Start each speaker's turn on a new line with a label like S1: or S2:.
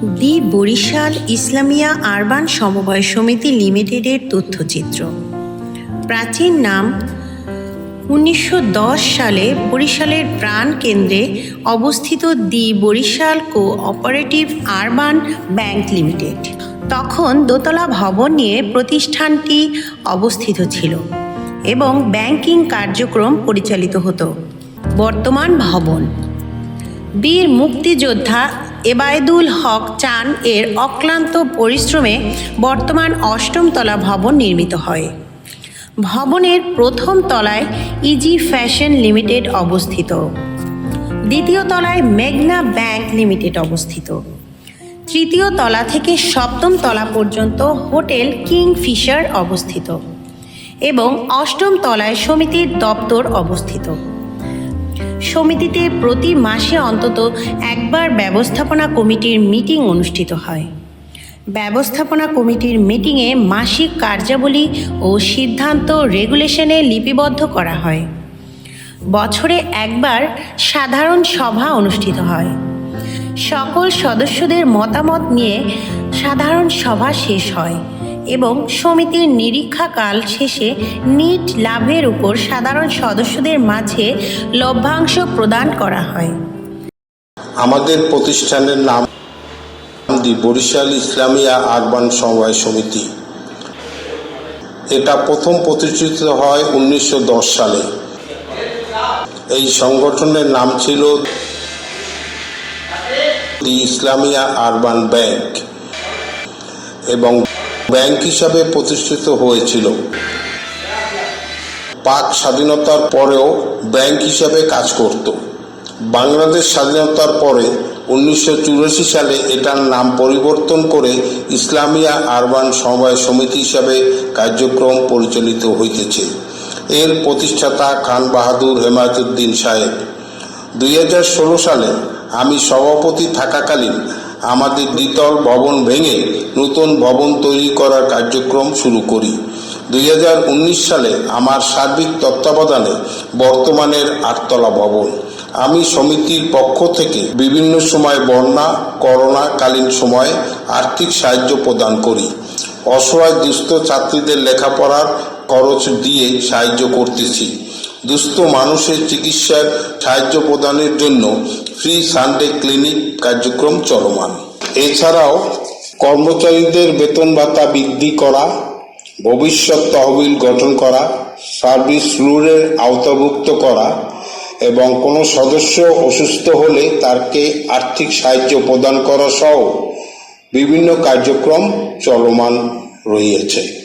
S1: দি Barishal Islamia urban সমবায় সমিতি লিমিটেডের তথ্যচিত্র। প্রাচীন নাম 1910 সালে বরিশালের প্রাণকেন্দ্রে অবস্থিত the Barishal cooperative urban bank limited. তখন দোতলা ভবন নিয়ে প্রতিষ্ঠানটি অবস্থিত ছিল এবং ব্যাংকিং কার্যক্রম পরিচালিত হতো। বর্তমান ভবন বীর মুক্তিযোদ্ধা এবায়দুল হক চান এর অক্লান্ত পরিশ্রমে বর্তমান 8ম তলা ভবন নির্মিত হয়। ভবনের প্রথম তলায় ইজি ফ্যাশন লিমিটেড অবস্থিত, দ্বিতীয় তলায় মেঘনা ব্যাংক লিমিটেড অবস্থিত, তৃতীয় তলা থেকে 7ম তলা পর্যন্ত হোটেল কিংফিশার অবস্থিত এবং 8ম তলায় সমিতির দপ্তর অবস্থিত। সমিতিতে প্রতি মাসে অন্তত একবার ব্যবস্থাপনা কমিটির মিটিং অনুষ্ঠিত হয়। ব্যবস্থাপনা কমিটির মিটিংয়ে মাসিক কার্যাবলী ও সিদ্ধান্ত রেগুলেশনে লিপিবদ্ধ করা হয়। বছরে একবার সাধারণ সভা অনুষ্ঠিত হয়। সকল সদস্যদের মতামত নিয়ে সাধারণ সভা শেষ হয় এবং সমিতির নিরীক্ষাকাল শেষে নিট লাভের উপর সাধারণ সদস্যদের মাঝে লভ্যাংশ প্রদান করা হয়।
S2: আমাদের প্রতিষ্ঠানের নাম দি বরিশাল ইসলামিয়া আরবান সমবায় সমিতি। এটা প্রথম প্রতিষ্ঠিত হয় 1910 সালে। এই সংগঠনের নাম ছিল দি ইসলামিয়া আরবান ব্যাংক এবং ব্যাংক হিসাবে প্রতিষ্ঠিত হয়েছিল। পাক স্বাধীনতার পরেও ব্যাংক হিসাবে কাজ করত। বাংলাদেশ স্বাধীনতার পরে 1984 সালে এটার নাম পরিবর্তন করে ইসলামিয়া আরবান সমবায় সমিতি হিসাবে কার্যক্রম পরিচালিত হইতেছে। এর প্রতিষ্ঠাতা খান বাহাদুর হেমায়েতুদ্দিন সাহেব। 2016 সালে আমি সভাপতি থাকাকালীন আমাদের দ্বিতল ভবন ভেঙে নতুন ভবন তৈরি করার কার্যক্রম শুরু করি। 2019 সালে আমার সার্বিক তত্ত্বাবধানে বর্তমানের 8তলা ভবন। আমি সমিতির পক্ষ থেকে বিভিন্ন সময় বন্যা, করোনাকালীন সময়ে আর্থিক সাহায্য প্রদান করি। অসহায় দুস্থ ছাত্রীদের লেখাপড়ার খরচ দিয়ে সাহায্য করতেছি। দুস্থ মানুষের চিকিৎসার সাহায্য প্রদানের জন্য ফ্রি সানডে ক্লিনিক কার্যক্রম চলমান। এছাড়াও কর্মচারীদের বেতন ভাতা বৃদ্ধি করা, ভবিষ্যৎ তহবিল গঠন করা, সার্ভিস রুলের আওতাভুক্ত করা এবং কোনো সদস্য অসুস্থ হলে তাকে আর্থিক সাহায্য প্রদান করা সহ বিভিন্ন কার্যক্রম চলমান রয়েছে।